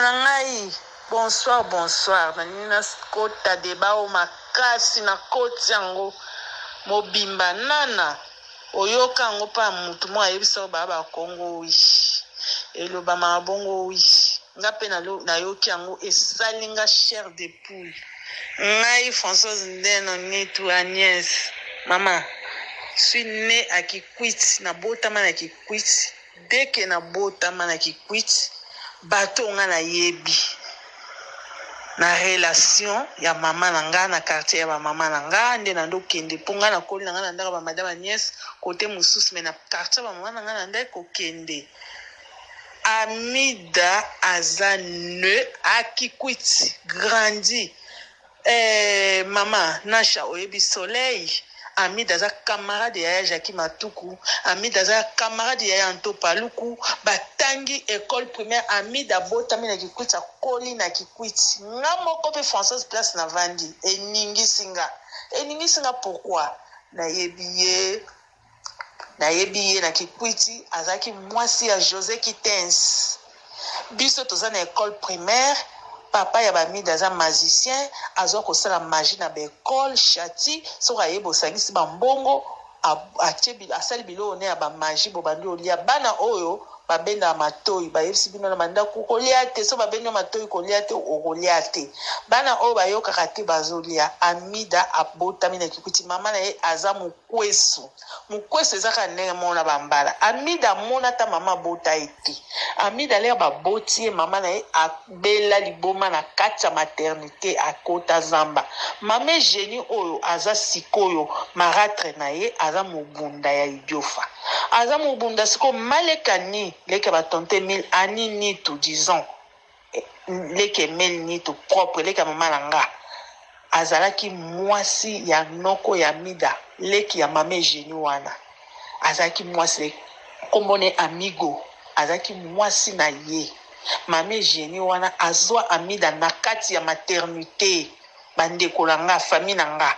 na ngai bonsoir bonsoir na kota deba o makasi na koti yango mobimba nana oyoka yango pa mutu mo ayebisa ba Kongo wi eloba mabongo wi nga pe na yoki yango esalinga chair de poule ngai Françoise Ndeno Nitu Agnès mama suis née à Kikwit na botama na Kikwit dès que na botama na Kikwit bato nga na yebi na relation ya mama na nga na quartier ya mama na nga nde na ndo kende ponga na koli na nga na ndaka ba madame Agnès côté mususu mais na quartier ba mama na nga na ndaka ko kende Amida azane Akikwit grandi mama Nasha oyebi Soleil Amida za camarade ya Jackie Matuku Amida za camarade ya Anto Paluku batangi école primaire Amida botami na Kikwit akoli na Kikwit nga moko pe Françoise place na vandi eningi singa pourquoi na yebiye na Kikwit azaki mwasi ya José Kitens biso toza na école primaire papa ya Bamida za magicien azo ko sala magie na école chati so ayebo sangisi bambongo asali bilo ne ya ba magie bo bandi olia bana oyo babenda matoi bayebisi bino na mandaku kolia te so babenda matoi kolia te okolia te bana oyo bayoka kate bazolia Amida abotami na Kikwit mama na ye aza mukwesu ezaka ndenge mona bambala Amida mona ta mama bota ete Amida le baboti mama na ye abela liboma na kati maternité akota zamba mama génie oyo aza sikoyo maratre na ye aza mobunda ya idiofa aza mobunda siko malekani leke batonte mil ani Nitu disons leke mel Nitu propre leke mama na nga azalaki mwasi ya noko ya Amida leki ya mame génie wana azalaki mwasi kombone amigo azalaki mwasi na ye mame génie wana azwa Amida na kati ya maternité bandeko na nga famille na nga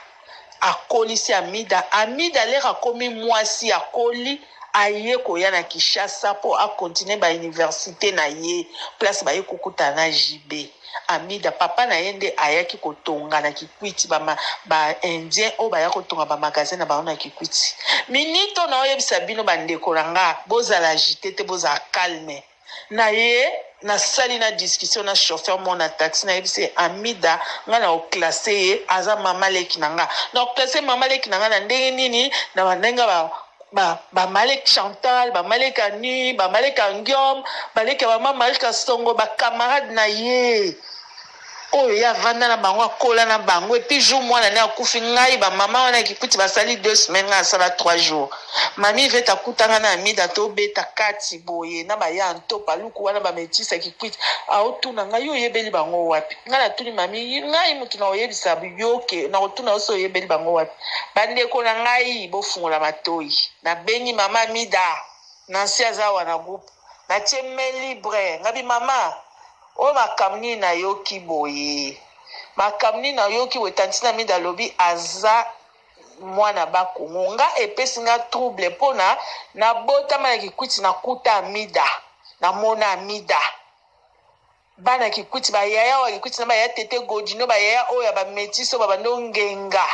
akolisi Amida leka komi mwasi akoli aye koya na Kinshasa po a continuer ba université na ye place ba ye kokuta na JB Amida papa na yende ayaki kotonga na Kikwit ba indien o ba ya kotonga ba magasin na ba na Kikwit minito na oyebisa bino bandeko nga bozala agité te bozala calme na ye na sali na discussion na chauffeur mona taxi na yebise Amida nga na oclassé ye aza mama leki na nga na oclassé mama leki na nga na ndenge nini na bandenga ba Malek Chantal ba Malek Ani ba Malek Angiom ba Malek mama Malika Songo ba camarade na ye oyo ya vanda na bango akola na bango et puis jour mwana ne akufi ngai ba mama wana Kikwit basali 2 semaines nga sala 3 jours mami veta kutanga na Amida to beta kati boye na ba ya Anto Paluku wana ba metisa Kikwit aotuna ngai oyebeli bango wapi nga na tuni mami ngai mutu na oyebisa yoke na otuna oso oyebeli bango wapi bandeko na ngai bofungola matoi na bengi mama Amida na siaza wana groupe na tieme libre ngabi mama o makamni na yoki boye makamni na yoki wetantina Amida lobi aza mwana bakongo nga epesi nga trouble pona na botama na Kikwit na kuta Amida na mona Amida bana Kikwit ba yaya wa Kikwit na ba ya tete godino ba yaya oya ba metiso ba bando ngenga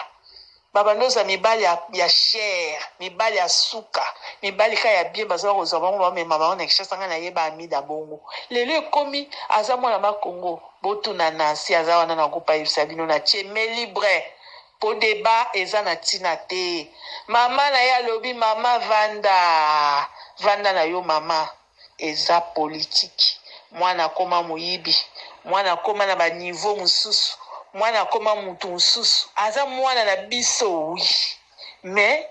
babandoza mibali ya cher mibali ya suka mibali ka ya bien baza kozwa bango ba mema bango na Kinshasa nga na yeba Amida bongo lelo ekomi aza mwana bakongo botuna Nancy aza wana na groupe ya bino na tieme libre po débat eza na tina te mama na ya lobi mama vanda na yo mama eza politique mwana koma moyibi mwana koma na ba niveau mususu mwana koma mutu mususu aza mwana na biso wi mais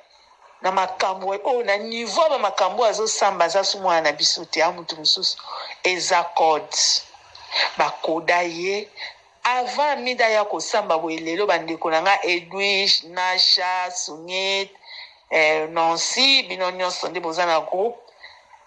na makambo na niveau ba makambo azo samba za su mwana na biso te mutu mususu eza code ba koda ye avant Amida ya ko samba bo lelo bandeko nanga Edwige Nasha Sunyet Nancy bino nyonso nde boza na groupe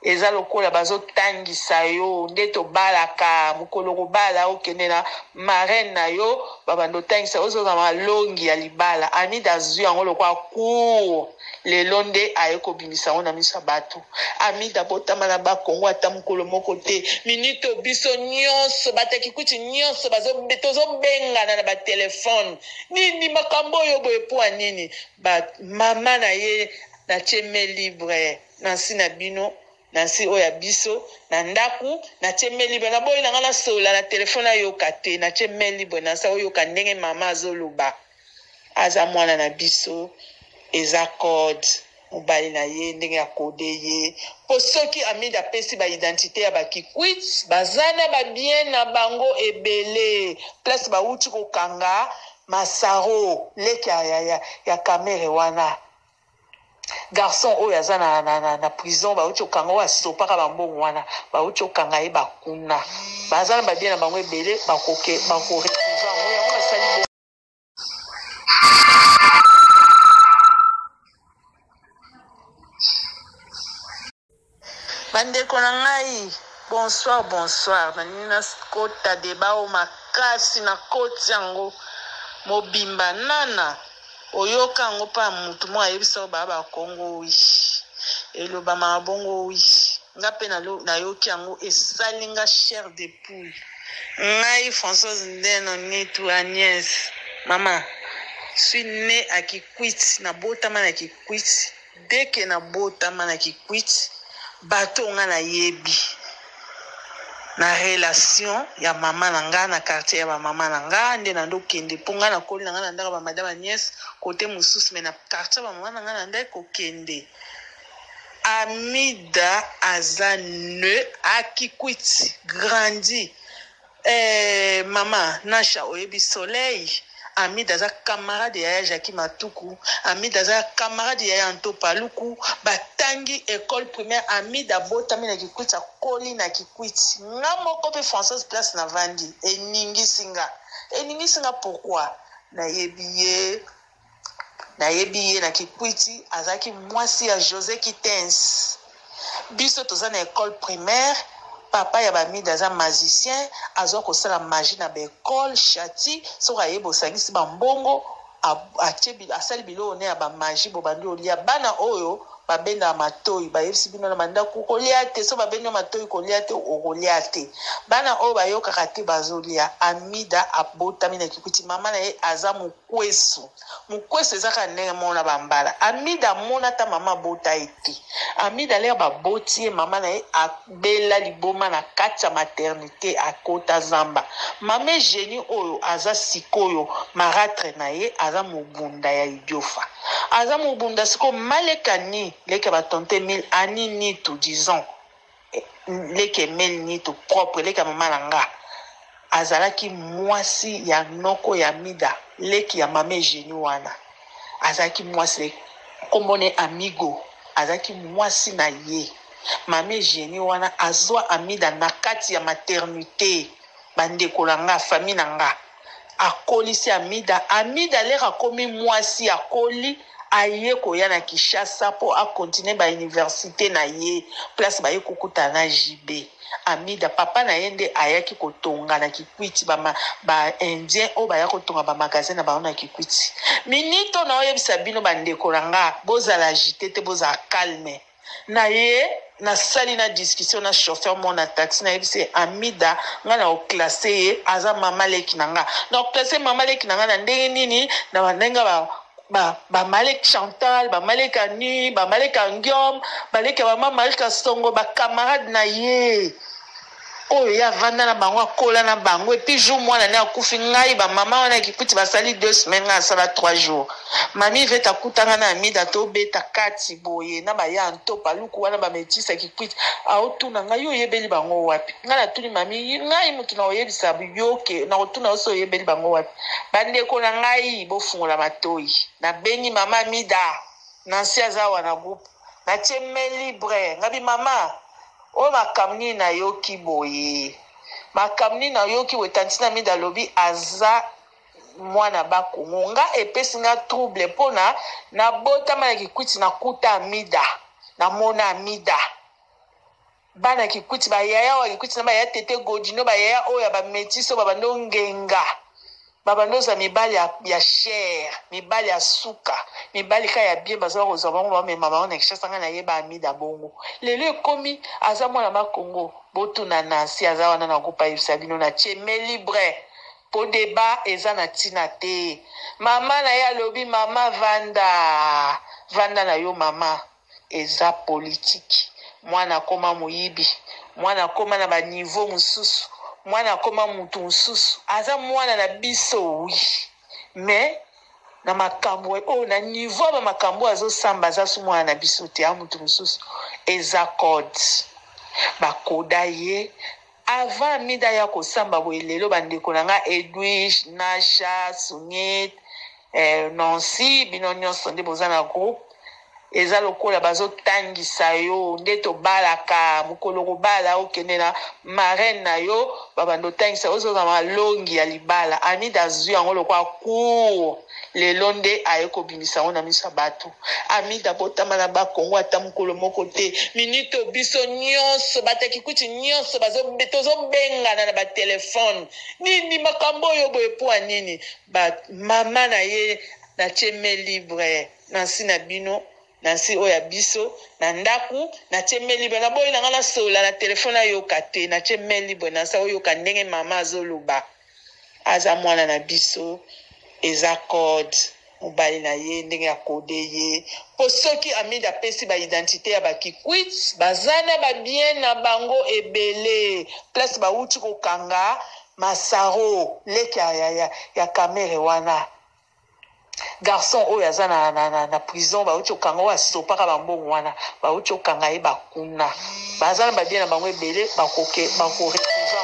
eza lokola bazotangisa yo nde tobalaka mokolo kobala okende na marraine na yo babando tangisa ozoza malongi ya libala Amida azwi yango lokola cour lelo nde aye kobimisa yango na miso ya bato Amida botama na bakongo ata mokolo moko te minito biso nyonso bataki kuti nyonso tozobengana na batelefone nini makambo oyo boye po nini mama na ye na cheme libre nansi na bino nansi oya biso na ndaku na cheme libre na boyi nanga na sola na telefone ayoka te na cheme libre nansa oyoka ndenge mama azoloba aza mwana na biso eza code mobali na ye ndenge ya kode ye po soki Amida apesi baidentité ya bakikwit bazana babien na bango ebele place bauti kokanga masaro leki ya kamere wana garçon oyo aza na prison bauti kokanga oyo asopaka bambongo wana bauti kokanga ye bakuna bazana babien na bango ebele bakoretrouve yango yango basali bandeko na ngai bonsoir nanini na kota deba o makasi na koti yango mobimba nana oyoka yango mpa mutu mo ayebisa oyo baa bakongo wi eloba mabongo wi nga mpe nayoki yango esali nga chair de poule ngai Françoise Ndeno Nitu Agnès mama suis né à Kikwit na botama na Kikwit deke na botama na Kikwit bato nga na yebi na relation ya mama na nga na quartier ya ba mama na nga nde na ndo kende ponga na koli na nga na ndaka ba madame Agnès côté mususu mais na quartier ba mama na nga na ndaka ko kende Amida aza ne Akikwit grandi mama Nasha oyebi Soleil Amida aza camarade ya Jackie Matuku Amida aza camarade ya Anto Paluku batangi école primaire Amida botami na Kikwit akoli na Kikwit nga moko pe Françoise place na vandi eningi singa pourquoi nayebi ye na Kikwit azaki mwasi ya José Kitens biso toza na école primaire papa ya Amida aza magicien azo kosala magie na école chati soka yebo sangisi bambongo asali bilo ne ya ba magie bo bandi olia bana oyo babenda matoi bayebisi bino na mandaku kolia te so babenda matoi kolia te okolia te bana oyo bayokaka te bazolia Amida abotami na Kikwit mama na ye aza mukwesu ezaka ndenge mona bambala Amida mona ta mama bota ete Amida lea baboti ye mama na ye abela liboma na kati ya maternité akota zamba mama Génie oyo aza sikoyo maratre na ye aza mobunda ya idiofa aza mobunda siko malekani leke batonte mil ani nitu disons leke mel nitu propre leke mama na nga azalaki mwasi ya noko ya Amida leki ya mame Génie wana azalaki mwasi kombone amigo azalaki mwasi na ye mame Génie wana azwa Amida na kati ya maternité bandeko na nga famille na nga akolisi Amida leka komi mwasi akoli aye koya na Kinshasa po a continuer ba université na ye place ba ye kokuta na JB Amida papa na yende ayaki kotonga na Kikwit ba indien o ba ya kotonga ba magasin na ba na Kikwit minito na oyebisa bino bandeko nga bozala agité te bozala calme na ye na sali na discussion na chauffeur mona taxi na yebise Amida nga na oclassé ye aza mama leki na nga na oclassé mama leki na nga na ndenge nini na bandenga ba Malek Chantal ba Malek Ani ba Malek Ngiom ba Malek mama Malika Songo ba camarade na ye oyo ya vanda na bango akola na bango et puis jour mwana ne akufi ngai ba mama wana Kikwit basali 2 semaines nga sala 3 jours mami veta kutanga na Amida to beta kati boye na ba ya Anto Paluku wana ba metisa Kikwit aotuna ngai yo yebeli bango wapi nga na tuni mami ngai mutu na oyebisa yoke na otuna oso yebeli bango wapi bandeko na ngai bofungola matoi na bengi mama Amida na siaza wana groupe na cheme libre ngabi mama o makamni na yoki boye makamni na yoki wetantina Amida lobi aza mwana bakongo nga epesi nga trouble pona na botama na Kikwit na kuta Amida na mona Amida bana kikwiti ba yaya wa kikwiti na ba ya tete godino ba yaya oya ba metiso ba bando ngenga babando za mibali ya cher mibali ya suka mibali ka ya bien baza kozwa bango ba mema bango na kishasa nga na yeba amida bongo lelo ekomi aza mwana makongo botuna Nancy aza wana na groupe ayebisa bino na tieme libre po débat eza na ntina te mama na ye alobi mama vanda na yo mama eza politique mwana akoma moyibi mwana akoma na baniveau mosusu mwana akoma mutu mosusu aza mwana na biso wi me na makambo na niveau ba makambo azosamba aza su mwana na biso te ya mutu mosusu eza code bakoda ye avant amida ya kosamba boye lelo bandeko na nga Edwige Nasha Sunyet Nancy bino nyonso nde boza na groupe eza lokola bazotangisa yo nde tobalaka mokolo kobala okende na marraine na yo babando tangisa ozoza malongi ya libala amida azwi yango lokola cour lelo nde aye kobimisa ngo na miso ya bato amida botama na bakongo ata mokolo moko te minito biso nyonso batakikuti nyonso tozobengana na batelefone nini makambo oyo boye po nini mama na ye na tieme libre Nancy na bino Nancy oya biso na ndaku na tieme libre na boyi nanga na sola na telefone ayoka te na tieme libre na sa oyoka ndenge mama azoloba aza mwana na biso eza code mobali na ye ndenge akode ye po soki amida pesi ba identité ya bakikwit bazana ba bien na bango ebele place bauti kokanga masaro leki ya kamere wana garçon oyo aza na prison bauti okanga oyo asopaka bambongo wana bauti okanga ye bakuna baza na babie na bango ebele bakorefuza